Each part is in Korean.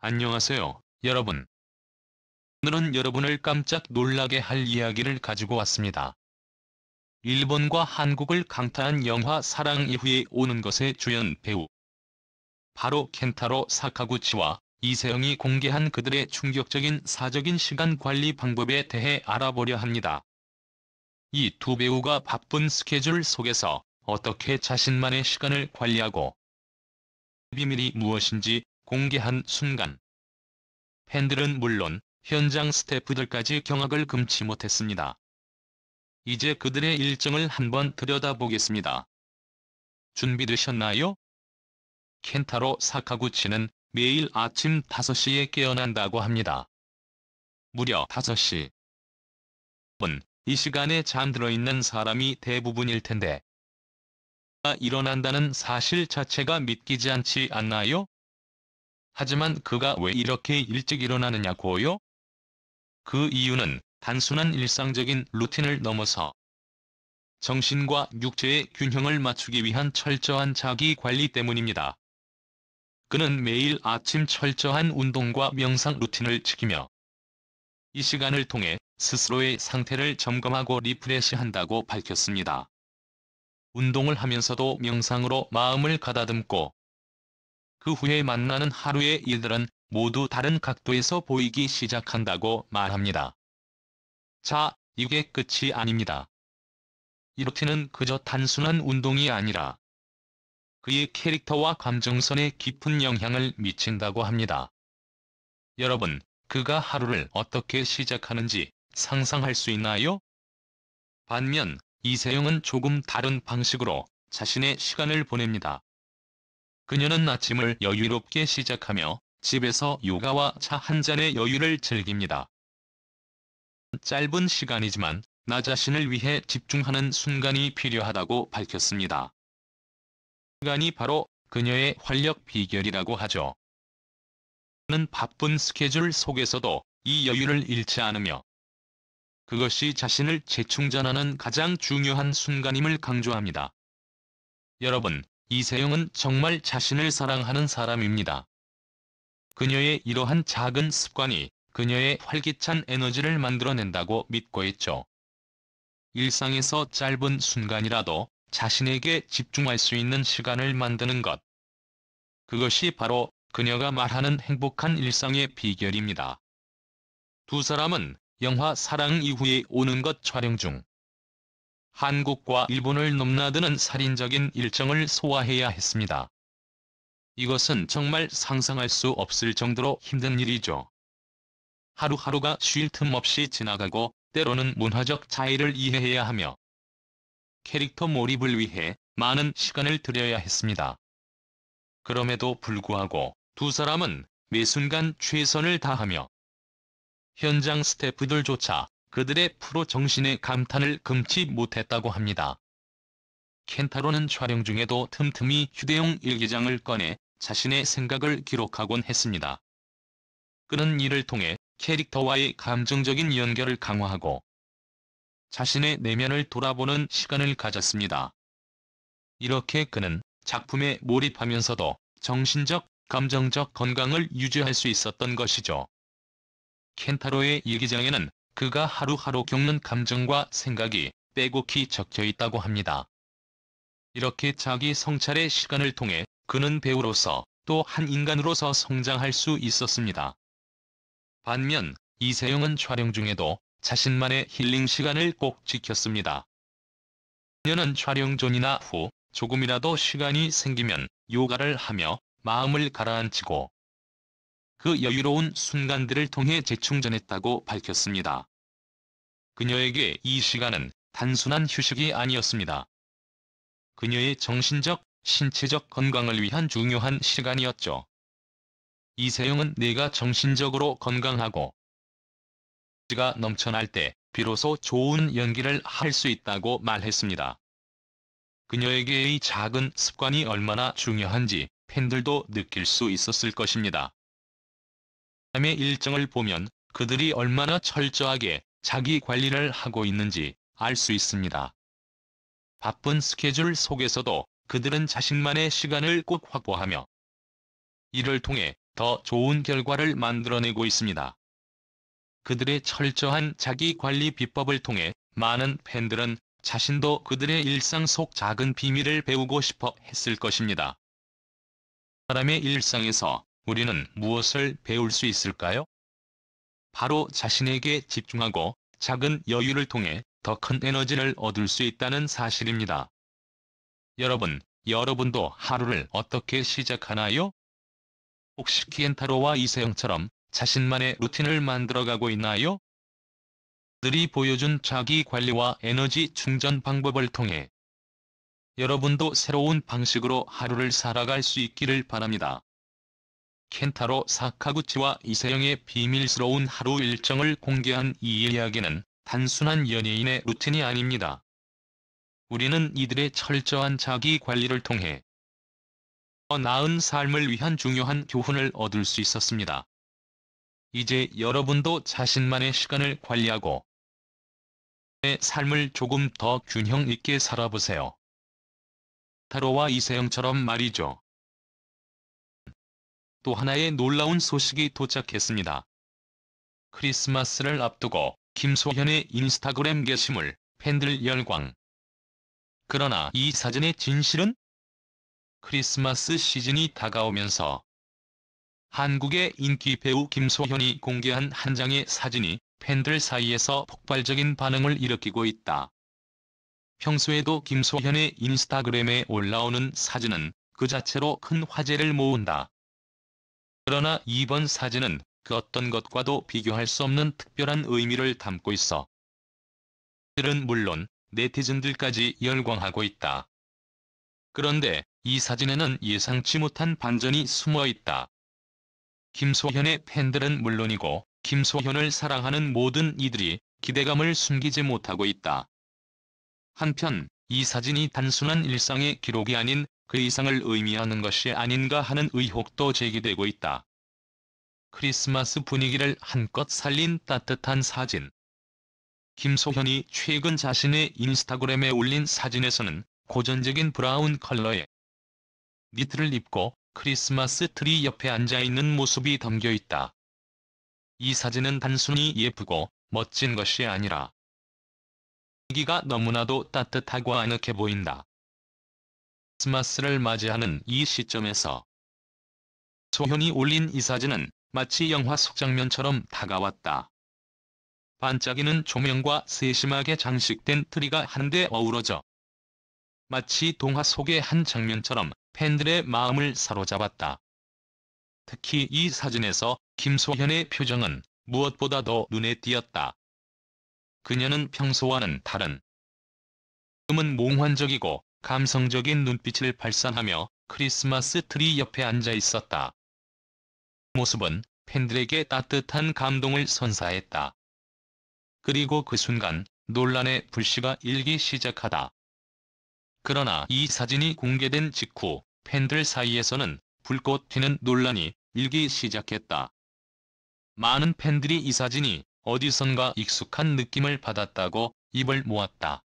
안녕하세요, 여러분. 오늘은 여러분을 깜짝 놀라게 할 이야기를 가지고 왔습니다. 일본과 한국을 강타한 영화 사랑 이후에 오는 것의 주연 배우. 바로 켄타로 사카구치와 이세영이 공개한 그들의 충격적인 사적인 시간 관리 방법에 대해 알아보려 합니다. 이 두 배우가 바쁜 스케줄 속에서 어떻게 자신만의 시간을 관리하고 비밀이 무엇인지 공개한 순간. 팬들은 물론 현장 스태프들까지 경악을 금치 못했습니다. 이제 그들의 일정을 한번 들여다보겠습니다. 준비되셨나요? 켄타로 사카구치는 매일 아침 5시에 깨어난다고 합니다. 무려 5시. 이 시간에 잠들어 있는 사람이 대부분일 텐데 일어난다는 사실 자체가 믿기지 않지 않나요? 하지만 그가 왜 이렇게 일찍 일어나느냐고요? 그 이유는 단순한 일상적인 루틴을 넘어서 정신과 육체의 균형을 맞추기 위한 철저한 자기 관리 때문입니다. 그는 매일 아침 철저한 운동과 명상 루틴을 지키며 이 시간을 통해 스스로의 상태를 점검하고 리프레시한다고 밝혔습니다. 운동을 하면서도 명상으로 마음을 가다듬고 그 후에 만나는 하루의 일들은 모두 다른 각도에서 보이기 시작한다고 말합니다. 자, 이게 끝이 아닙니다. 이 루틴은 그저 단순한 운동이 아니라 그의 캐릭터와 감정선에 깊은 영향을 미친다고 합니다. 여러분, 그가 하루를 어떻게 시작하는지 상상할 수 있나요? 반면 이세영은 조금 다른 방식으로 자신의 시간을 보냅니다. 그녀는 아침을 여유롭게 시작하며 집에서 요가와 차 한 잔의 여유를 즐깁니다. 짧은 시간이지만 나 자신을 위해 집중하는 순간이 필요하다고 밝혔습니다. 시간이 바로 그녀의 활력 비결이라고 하죠. 그는 바쁜 스케줄 속에서도 이 여유를 잃지 않으며 그것이 자신을 재충전하는 가장 중요한 순간임을 강조합니다. 여러분, 이세영은 정말 자신을 사랑하는 사람입니다. 그녀의 이러한 작은 습관이 그녀의 활기찬 에너지를 만들어낸다고 믿고 있죠. 일상에서 짧은 순간이라도 자신에게 집중할 수 있는 시간을 만드는 것. 그것이 바로 그녀가 말하는 행복한 일상의 비결입니다. 두 사람은 영화 사랑 이후에 오는 것 촬영 중 한국과 일본을 넘나드는 살인적인 일정을 소화해야 했습니다. 이것은 정말 상상할 수 없을 정도로 힘든 일이죠. 하루하루가 쉴 틈 없이 지나가고 때로는 문화적 차이를 이해해야 하며 캐릭터 몰입을 위해 많은 시간을 들여야 했습니다. 그럼에도 불구하고 두 사람은 매 순간 최선을 다하며 현장 스태프들조차 그들의 프로 정신에 감탄을 금치 못했다고 합니다. 켄타로는 촬영 중에도 틈틈이 휴대용 일기장을 꺼내 자신의 생각을 기록하곤 했습니다. 그는 이를 통해 캐릭터와의 감정적인 연결을 강화하고 자신의 내면을 돌아보는 시간을 가졌습니다. 이렇게 그는 작품에 몰입하면서도 정신적, 감정적 건강을 유지할 수 있었던 것이죠. 켄타로의 일기장에는 그가 하루하루 겪는 감정과 생각이 빼곡히 적혀 있다고 합니다. 이렇게 자기 성찰의 시간을 통해 그는 배우로서 또 한 인간으로서 성장할 수 있었습니다. 반면 이세영은 촬영 중에도 자신만의 힐링 시간을 꼭 지켰습니다. 그녀는 촬영 전이나 후 조금이라도 시간이 생기면 요가를 하며 마음을 가라앉히고 그 여유로운 순간들을 통해 재충전했다고 밝혔습니다. 그녀에게 이 시간은 단순한 휴식이 아니었습니다. 그녀의 정신적, 신체적 건강을 위한 중요한 시간이었죠. 이세영은 내가 정신적으로 건강하고 에너지가 넘쳐날 때 비로소 좋은 연기를 할 수 있다고 말했습니다. 그녀에게의 작은 습관이 얼마나 중요한지 팬들도 느낄 수 있었을 것입니다. 사람의 일정을 보면 그들이 얼마나 철저하게 자기 관리를 하고 있는지 알 수 있습니다. 바쁜 스케줄 속에서도 그들은 자신만의 시간을 꼭 확보하며 이를 통해 더 좋은 결과를 만들어내고 있습니다. 그들의 철저한 자기관리 비법을 통해 많은 팬들은 자신도 그들의 일상 속 작은 비밀을 배우고 싶어 했을 것입니다. 사람의 일상에서 우리는 무엇을 배울 수 있을까요? 바로 자신에게 집중하고 작은 여유를 통해 더 큰 에너지를 얻을 수 있다는 사실입니다. 여러분도 하루를 어떻게 시작하나요? 혹시 켄타로와 이세영처럼 자신만의 루틴을 만들어가고 있나요? 그들이 보여준 자기 관리와 에너지 충전 방법을 통해 여러분도 새로운 방식으로 하루를 살아갈 수 있기를 바랍니다. 켄타로 사카구치와 이세영의 비밀스러운 하루 일정을 공개한 이 이야기는 단순한 연예인의 루틴이 아닙니다. 우리는 이들의 철저한 자기 관리를 통해 더 나은 삶을 위한 중요한 교훈을 얻을 수 있었습니다. 이제 여러분도 자신만의 시간을 관리하고 내 삶을 조금 더 균형 있게 살아보세요. 타로와 이세영처럼 말이죠. 또 하나의 놀라운 소식이 도착했습니다. 크리스마스를 앞두고 김소현의 인스타그램 게시물, 팬들 열광. 그러나 이 사진의 진실은? 크리스마스 시즌이 다가오면서 한국의 인기 배우 김소현이 공개한 한 장의 사진이 팬들 사이에서 폭발적인 반응을 일으키고 있다. 평소에도 김소현의 인스타그램에 올라오는 사진은 그 자체로 큰 화제를 모은다. 그러나 이번 사진은 그 어떤 것과도 비교할 수 없는 특별한 의미를 담고 있어 팬들은 물론 네티즌들까지 열광하고 있다. 그런데 이 사진에는 예상치 못한 반전이 숨어 있다. 김소현의 팬들은 물론이고 김소현을 사랑하는 모든 이들이 기대감을 숨기지 못하고 있다. 한편 이 사진이 단순한 일상의 기록이 아닌 그 이상을 의미하는 것이 아닌가 하는 의혹도 제기되고 있다. 크리스마스 분위기를 한껏 살린 따뜻한 사진. 김소현이 최근 자신의 인스타그램에 올린 사진에서는 고전적인 브라운 컬러의 니트를 입고 크리스마스 트리 옆에 앉아있는 모습이 담겨 있다. 이 사진은 단순히 예쁘고 멋진 것이 아니라 분위기가 너무나도 따뜻하고 아늑해 보인다. 크리스마스를 맞이하는 이 시점에서 소현이 올린 이 사진은 마치 영화 속 장면처럼 다가왔다. 반짝이는 조명과 세심하게 장식된 트리가 한데 어우러져 마치 동화 속의 한 장면처럼 팬들의 마음을 사로잡았다. 특히 이 사진에서 김소현의 표정은 무엇보다도 눈에 띄었다. 그녀는 평소와는 다른 조금은 몽환적이고 감성적인 눈빛을 발산하며 크리스마스 트리 옆에 앉아 있었다. 모습은 팬들에게 따뜻한 감동을 선사했다. 그리고 그 순간 논란의 불씨가 일기 시작하다. 그러나 이 사진이 공개된 직후 팬들 사이에서는 불꽃 튀는 논란이 일기 시작했다. 많은 팬들이 이 사진이 어디선가 익숙한 느낌을 받았다고 입을 모았다.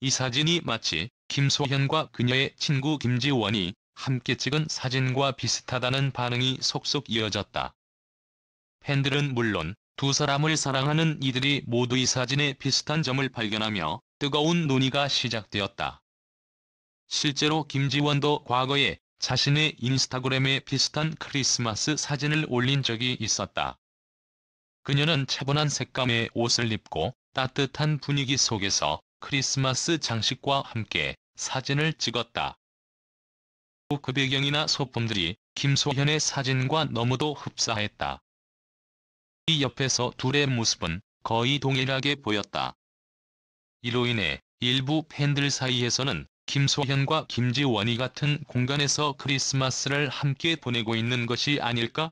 이 사진이 마치 김소현과 그녀의 친구 김지원이 함께 찍은 사진과 비슷하다는 반응이 속속 이어졌다. 팬들은 물론 두 사람을 사랑하는 이들이 모두 이 사진에 비슷한 점을 발견하며 뜨거운 논의가 시작되었다. 실제로 김지원도 과거에 자신의 인스타그램에 비슷한 크리스마스 사진을 올린 적이 있었다. 그녀는 차분한 색감의 옷을 입고 따뜻한 분위기 속에서 크리스마스 장식과 함께 사진을 찍었다. 그 배경이나 소품들이 김소현의 사진과 너무도 흡사했다. 이 옆에서 둘의 모습은 거의 동일하게 보였다. 이로 인해 일부 팬들 사이에서는 김소현과 김지원이 같은 공간에서 크리스마스를 함께 보내고 있는 것이 아닐까?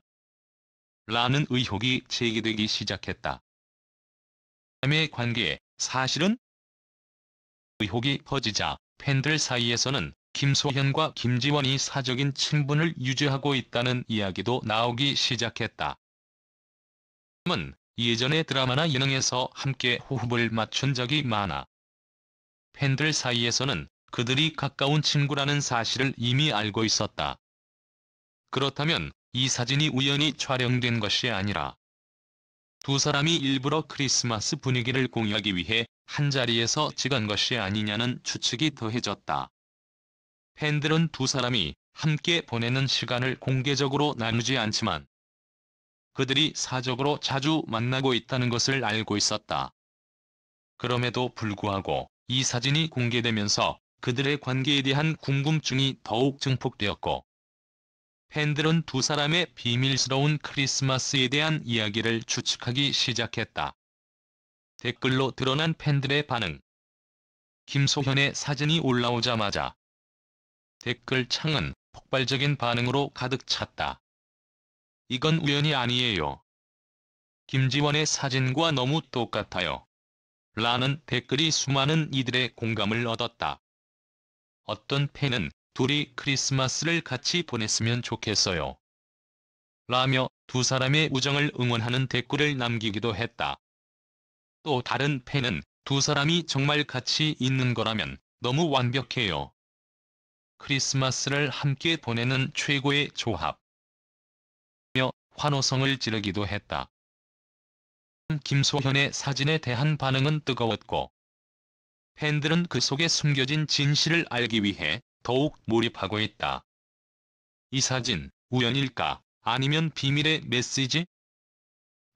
라는 의혹이 제기되기 시작했다. 의 관계, 사실은? 의혹이 퍼지자 팬들 사이에서는 김소현과 김지원이 사적인 친분을 유지하고 있다는 이야기도 나오기 시작했다. 은 예전의 드라마나 예능에서 함께 호흡을 맞춘 적이 많아 팬들 사이에서는 그들이 가까운 친구라는 사실을 이미 알고 있었다. 그렇다면 이 사진이 우연히 촬영된 것이 아니라 두 사람이 일부러 크리스마스 분위기를 공유하기 위해 한자리에서 찍은 것이 아니냐는 추측이 더해졌다. 팬들은 두 사람이 함께 보내는 시간을 공개적으로 나누지 않지만 그들이 사적으로 자주 만나고 있다는 것을 알고 있었다. 그럼에도 불구하고 이 사진이 공개되면서 그들의 관계에 대한 궁금증이 더욱 증폭되었고 팬들은 두 사람의 비밀스러운 크리스마스에 대한 이야기를 추측하기 시작했다. 댓글로 드러난 팬들의 반응. 김소현의 사진이 올라오자마자 댓글창은 폭발적인 반응으로 가득 찼다. 이건 우연이 아니에요. 김지원의 사진과 너무 똑같아요. 라는 댓글이 수많은 이들의 공감을 얻었다. 어떤 팬은 둘이 크리스마스를 같이 보냈으면 좋겠어요. 라며 두 사람의 우정을 응원하는 댓글을 남기기도 했다. 또 다른 팬은 두 사람이 정말 같이 있는 거라면 너무 완벽해요. 크리스마스를 함께 보내는 최고의 조합. 며 환호성을 지르기도 했다. 김소현의 사진에 대한 반응은 뜨거웠고 팬들은 그 속에 숨겨진 진실을 알기 위해 더욱 몰입하고 있다. 이 사진, 우연일까? 아니면 비밀의 메시지?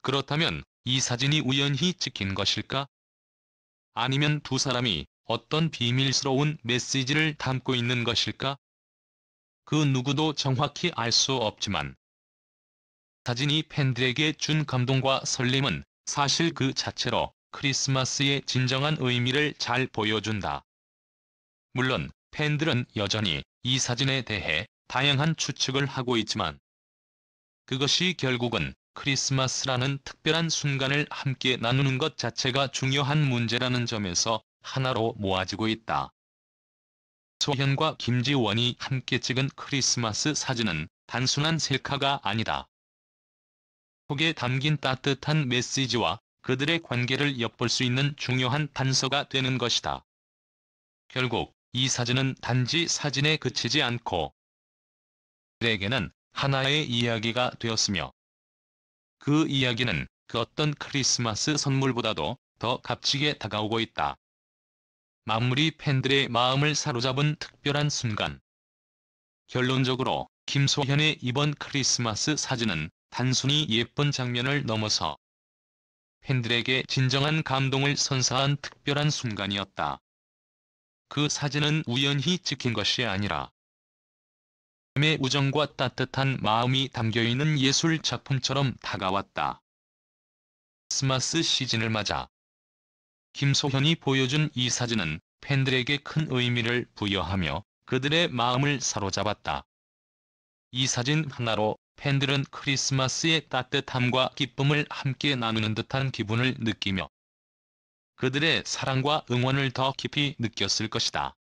그렇다면 이 사진이 우연히 찍힌 것일까? 아니면 두 사람이 어떤 비밀스러운 메시지를 담고 있는 것일까? 그 누구도 정확히 알 수 없지만 사진이 팬들에게 준 감동과 설렘은 사실 그 자체로 크리스마스의 진정한 의미를 잘 보여준다. 물론 팬들은 여전히 이 사진에 대해 다양한 추측을 하고 있지만 그것이 결국은 크리스마스라는 특별한 순간을 함께 나누는 것 자체가 중요한 문제라는 점에서 하나로 모아지고 있다. 소현과 김지원이 함께 찍은 크리스마스 사진은 단순한 셀카가 아니다. 속에 담긴 따뜻한 메시지와 그들의 관계를 엿볼 수 있는 중요한 단서가 되는 것이다. 결국 이 사진은 단지 사진에 그치지 않고 그들에게는 하나의 이야기가 되었으며 그 이야기는 그 어떤 크리스마스 선물보다도 더 값지게 다가오고 있다. 만물이 팬들의 마음을 사로잡은 특별한 순간. 결론적으로 김소현의 이번 크리스마스 사진은 단순히 예쁜 장면을 넘어서 팬들에게 진정한 감동을 선사한 특별한 순간이었다. 그 사진은 우연히 찍힌 것이 아니라 의 우정과 따뜻한 마음이 담겨있는 예술 작품처럼 다가왔다. 크리스마스 시즌을 맞아 김소현이 보여준 이 사진은 팬들에게 큰 의미를 부여하며 그들의 마음을 사로잡았다. 이 사진 하나로 팬들은 크리스마스의 따뜻함과 기쁨을 함께 나누는 듯한 기분을 느끼며 그들의 사랑과 응원을 더 깊이 느꼈을 것이다.